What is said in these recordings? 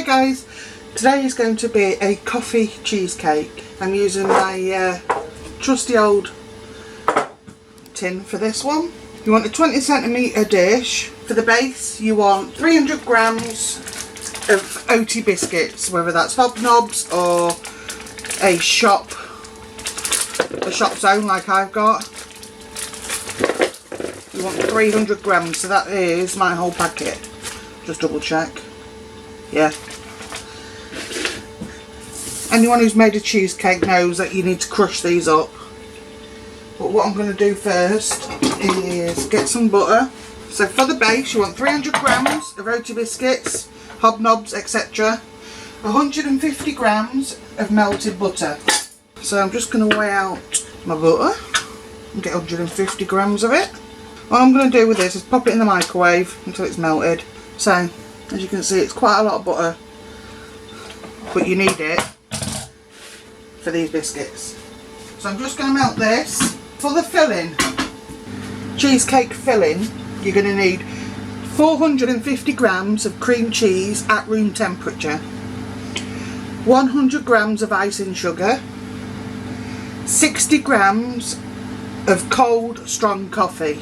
guys, today is going to be a coffee cheesecake. I'm using my trusty old tin for this one. You want a 20cm dish. For the base you want 300 grams of OT biscuits, whether that's hobnobs or a shop zone like I've got. You want 300 grams, so that is my whole packet. Just double check. Yeah. Anyone who's made a cheesecake knows that you need to crush these up. But what I'm going to do first is get some butter. So for the base you want 300 grams of OT biscuits, hobnobs, etc. 150 grams of melted butter. So I'm just going to weigh out my butter and get 150 grams of it. What I'm going to do with this is pop it in the microwave until it's melted. So as you can see, it's quite a lot of butter, but you need it for these biscuits. So I'm just going to melt this. For the filling, cheesecake filling, you're going to need 450 grams of cream cheese at room temperature, 100 grams of icing sugar, 60 grams of cold strong coffee,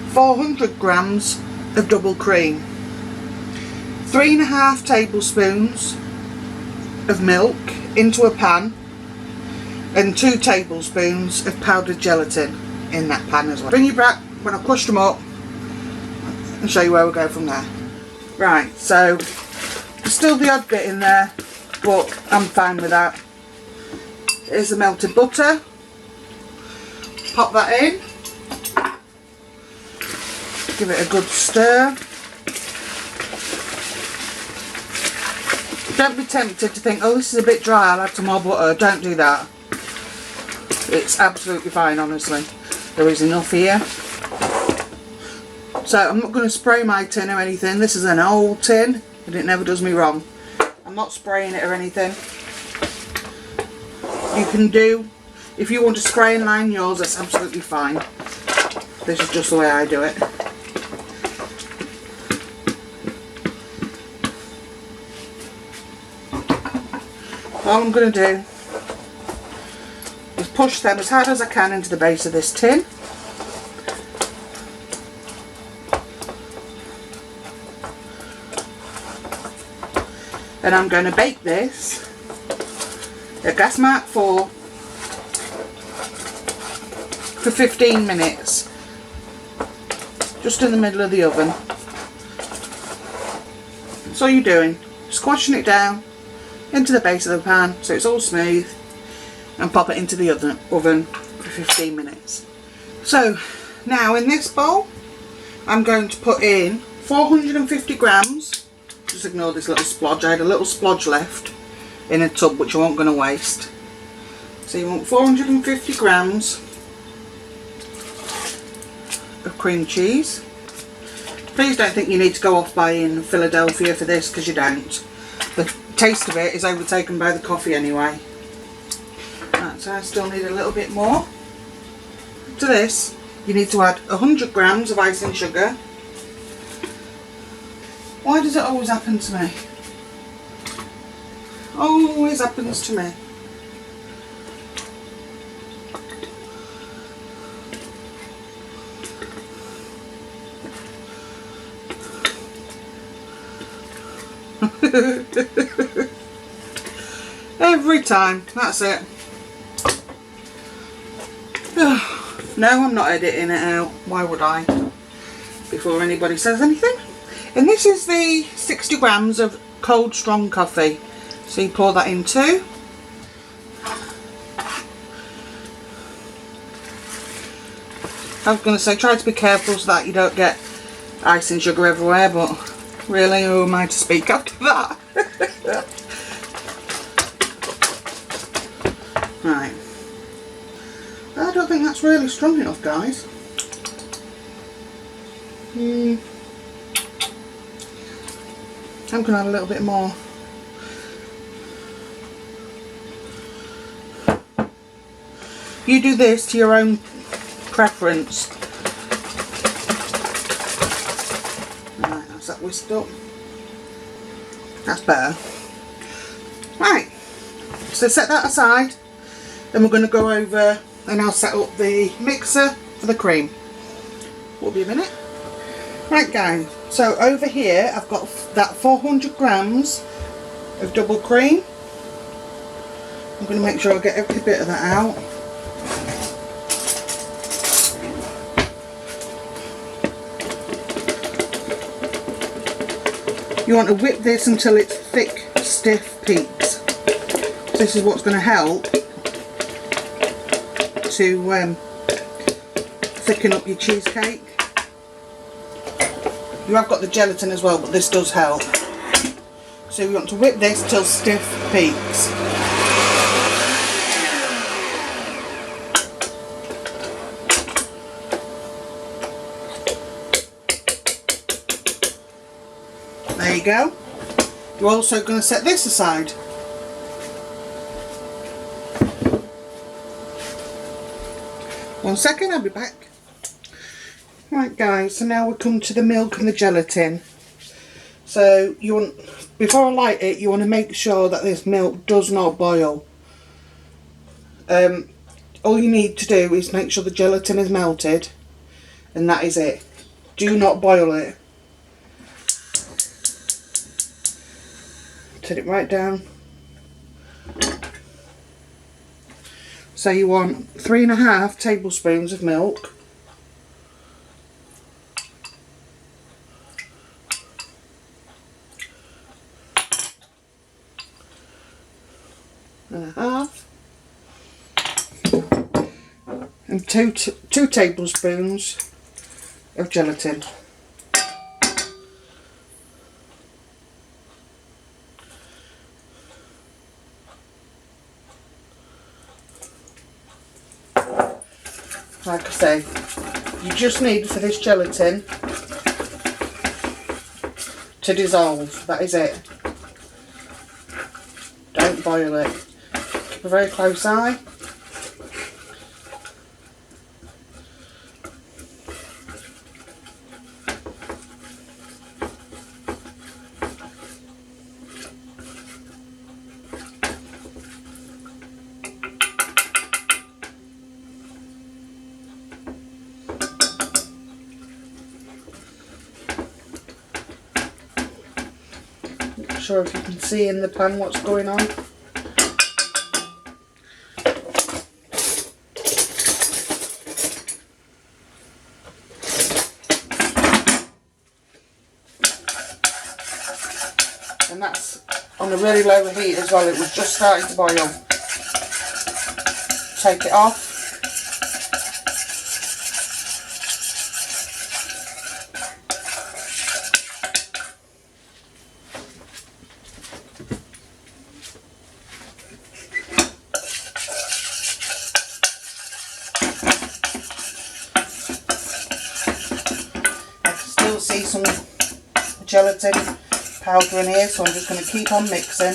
400 grams of double cream, 3.5 tablespoons of milk into a pan, and 2 tablespoons of powdered gelatin in that pan as well. Bring you back when I've crushed them up and show you where we'll go from there. Right, so there's still the odd bit in there, but I'm fine with that. Here's the melted butter. Pop that in. Give it a good stir. Don't be tempted to think, oh, this is a bit dry, I'll add some more butter. Don't do that. It's absolutely fine, honestly. There is enough here. So I'm not going to spray my tin or anything. This is an old tin and it never does me wrong. I'm not spraying it or anything. You can do, if you want to spray and line yours, that's absolutely fine. This is just the way I do it. All I'm going to do is push them as hard as I can into the base of this tin. And I'm going to bake this at gas mark 4 for 15 minutes. Just in the middle of the oven. That's all you're doing. Squashing it down into the base of the pan so it's all smooth, and pop it into the oven for 15 minutes. So now in this bowl I'm going to put in 450 grams, just ignore this little splodge, I had a little splodge left in a tub which I wasn't going to waste. So you want 450 grams of cream cheese. Please don't think you need to go off buying Philadelphia for this, because you don't. The taste of it is overtaken by the coffee anyway. Right, so I still need a little bit more. To this you need to add 100 grams of icing sugar. Why does it always happen to me? Always happens to me. Every time, that's it. No, I'm not editing it out. Why would I? Before anybody says anything. And this is the 60 grams of cold strong coffee. So you pour that in too. I was going to say try to be careful so that you don't get icing sugar everywhere, but really, who am I to speak after that? Right. I don't think that's really strong enough, guys. I'm going to add a little bit more. You do this to your own preference. Right, that's that whisked up. That's better. Right, so set that aside. Then we're going to go over and I'll set up the mixer for the cream. Will be a minute. Right guys, so over here I've got that 400 grams of double cream. I'm going to make sure I get every bit of that out. You want to whip this until it's thick, stiff peaks. This is what's going to help to thicken up your cheesecake. You have got the gelatin as well, but this does help. So you want to whip this till stiff peaks. There you go. You're also going to set this aside. One second, I'll be back. Right guys, so now we come to the milk and the gelatin. So you want, before I light it, you want to make sure that this milk does not boil. All you need to do is make sure the gelatin is melted, and that is it. Do not boil it. Set it right down. So you want 3.5 tablespoons of milk. And a half. And two tablespoons of gelatin. Like I say, you just need for this gelatin to dissolve. That is it. Don't boil it. Keep a very close eye. Not sure if you can see in the pan what's going on. And that's on a really low heat as well. It was just starting to boil. Take it off. I can still see some gelatin powder in here, so I'm just going to keep on mixing.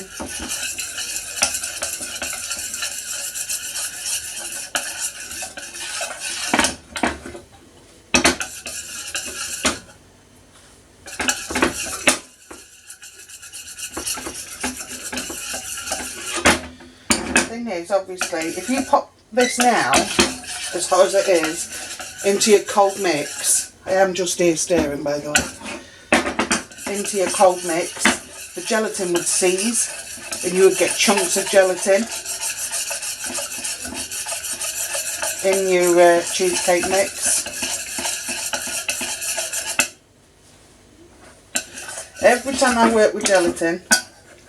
The thing is, obviously, if you pop this now, as hot as it is, into your cold mix, I am just here stirring by the way, into your cold mix, the gelatin would seize and you would get chunks of gelatin in your cheesecake mix. Every time I work with gelatin,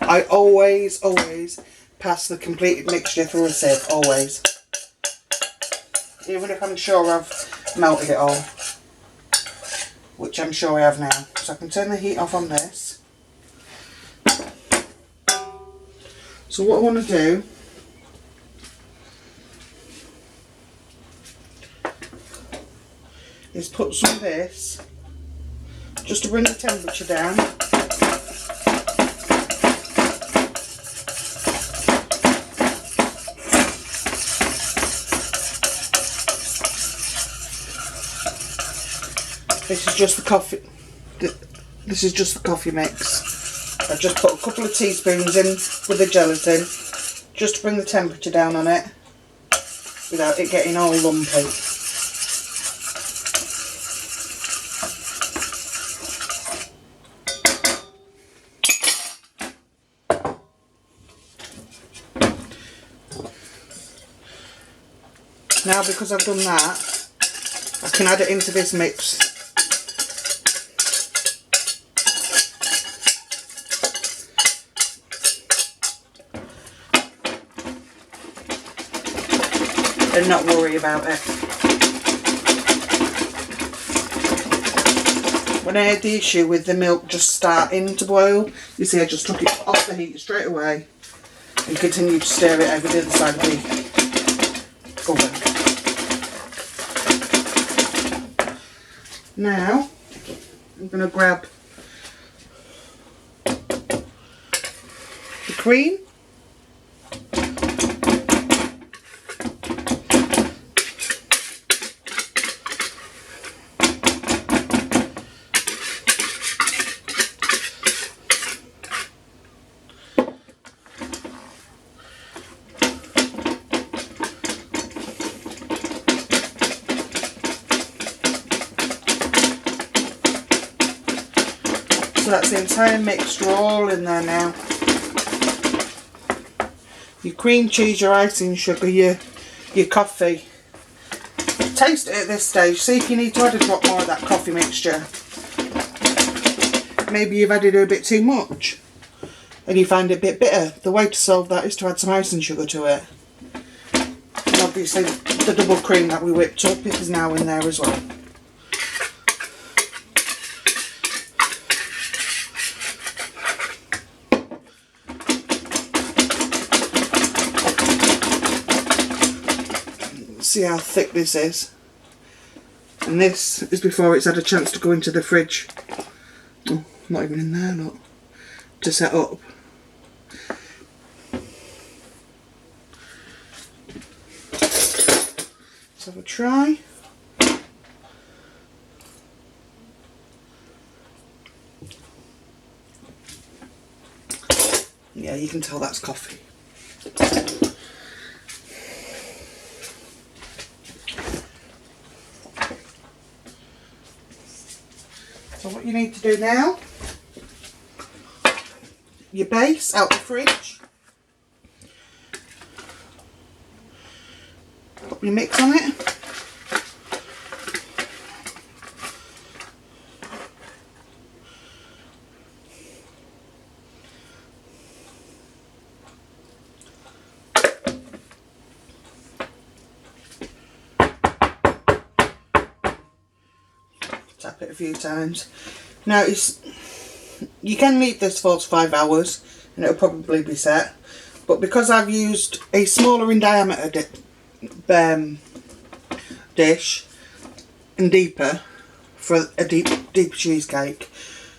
I always pass the completed mixture through a sieve, always. Even if I'm sure I've melted it all, which I'm sure I have now. So I can turn the heat off on this. So what I want to do is put some of this, just to bring the temperature down. This is just the coffee. This is just the coffee mix. I've just put a couple of teaspoons in with the gelatin, just to bring the temperature down on it, without it getting all lumpy. Now, because I've done that, I can add it into this mix. And not worry about it. When I had the issue with the milk just starting to boil, you see I just took it off the heat straight away and continued to stir it over the other side of the oven. Now I'm going to grab the cream. So that's the entire mixture all in there now. Your cream cheese, your icing sugar, your coffee. Taste it at this stage. See if you need to add a drop more of that coffee mixture. Maybe you've added a bit too much and you find it a bit bitter. The way to solve that is to add some icing sugar to it. And obviously the double cream that we whipped up is now in there as well. See how thick this is, and this is before it's had a chance to go into the fridge. Oh, not even in there, look, to set up. Let's have a try. Yeah, you can tell that's coffee. So what you need to do now, your base out the fridge, put your mix on it, tap it a few times. Now you can leave this 4 to 5 hours and it'll probably be set, but because I've used a smaller in diameter dish and deeper for a deeper cheesecake,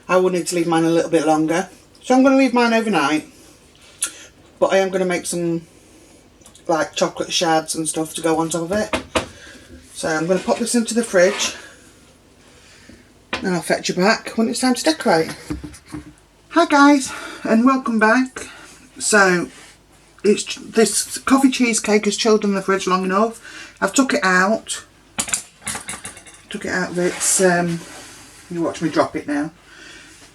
I will need to leave mine a little bit longer. So I'm going to leave mine overnight, but I am going to make some like chocolate shards and stuff to go on top of it. So I'm going to pop this into the fridge. And I'll fetch you back when it's time to decorate. Hi guys, and welcome back. So this coffee cheesecake has chilled in the fridge long enough. I've took it out of its you watch me drop it now,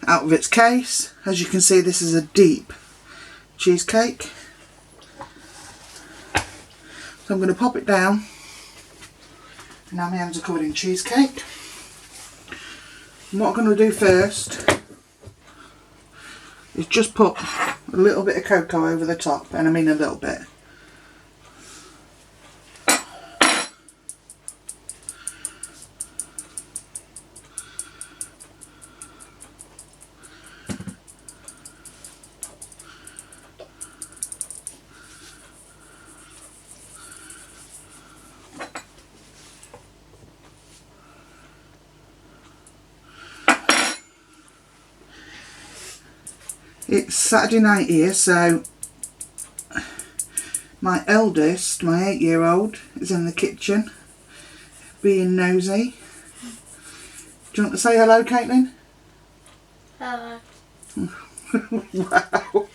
out of its case. As you can see, this is a deep cheesecake, so I'm going to pop it down. Now my hands are covered in cheesecake. And what I'm going to do first is just put a little bit of cocoa over the top, and I mean a little bit. It's Saturday night here, so my eldest, my 8-year-old, is in the kitchen being nosy. Do you want to say hello, Caitlin? Hello. Wow.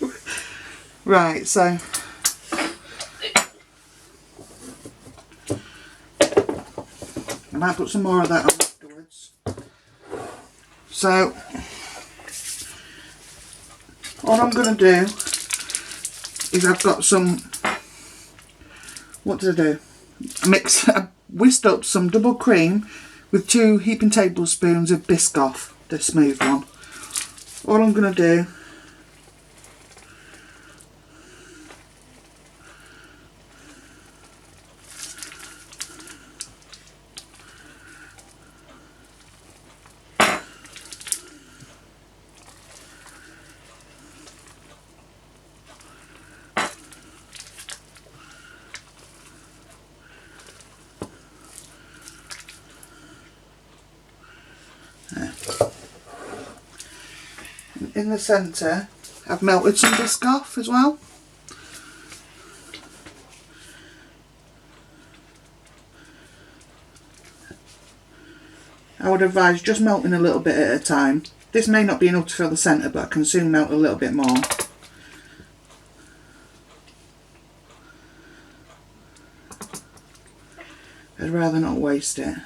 Right, so I might put some more of that on afterwards. So all I'm going to do is I've got some, what did I do? I whisked up some double cream with 2 heaping tablespoons of Biscoff, the smooth one. All I'm going to do in the centre, I've melted some Biscoff as well. I would advise just melting a little bit at a time. This may not be enough to fill the centre, but I can soon melt a little bit more. I'd rather not waste it.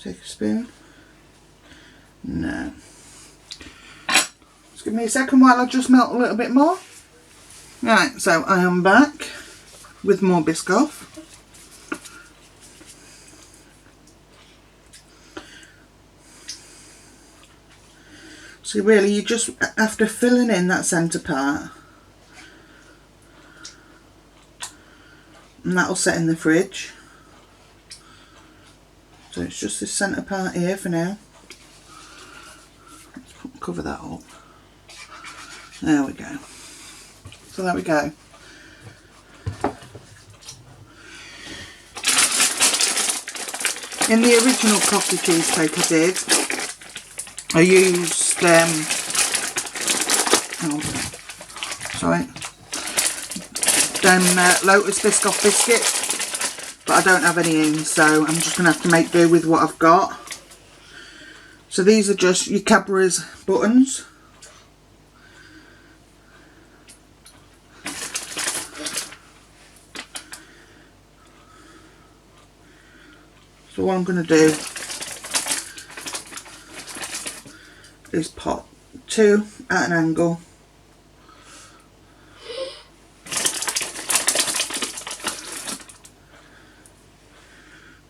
Take a spoon. No. Just give me a second while I just melt a little bit more. Right, so I am back with more Biscoff. So really you just, after filling in that centre part, and that'll set in the fridge. So it's just this centre part here for now. Let's cover that up. There we go. So there we go. In the original coffee cheesecake I used Lotus Biscoff biscuits, but I don't have any in, so I'm just going to have to make do with what I've got. So these are just your Cadbury's buttons. So what I'm going to do is pop 2 at an angle.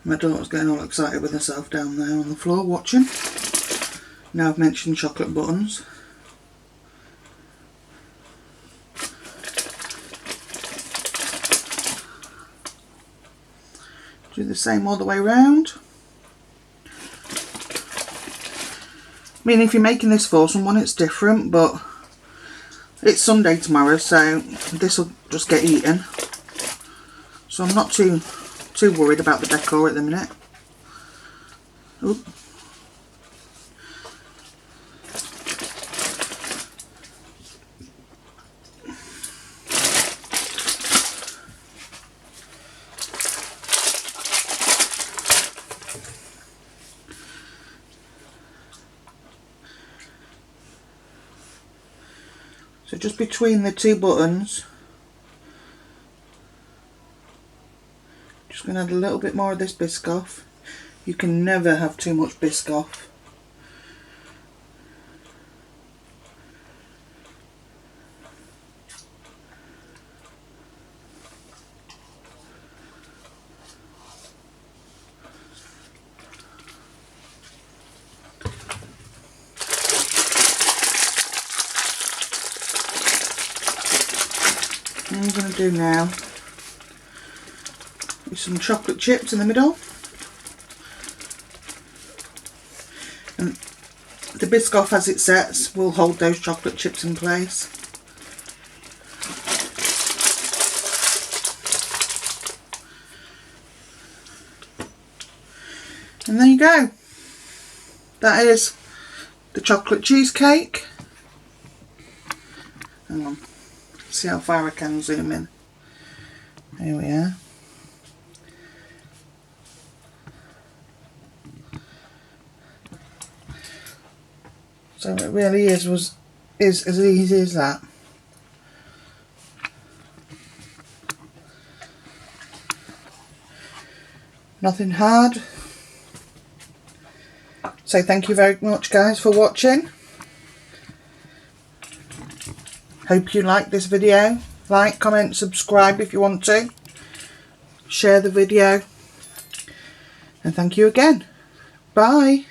My daughter's getting all excited with herself down there on the floor watching. Now I've mentioned chocolate buttons. Do the same all the way around. I mean, if you're making this for someone, it's different, but it's Sunday tomorrow, so this will just get eaten. So I'm not too worried about the decor at the minute. Oop. So just between the 2 buttons, just going to add a little bit more of this Biscoff. You can never have too much Biscoff. What I'm going to do now is some chocolate chips in the middle, and the Biscoff as it sets will hold those chocolate chips in place. And there you go. That is the chocolate cheesecake. Hang on. See how far I can zoom in. Here we are. So it really is as easy as that. Nothing hard. So thank you very much guys for watching. Hope you like this video. Like, comment, subscribe if you want to. Share the video. And thank you again. Bye.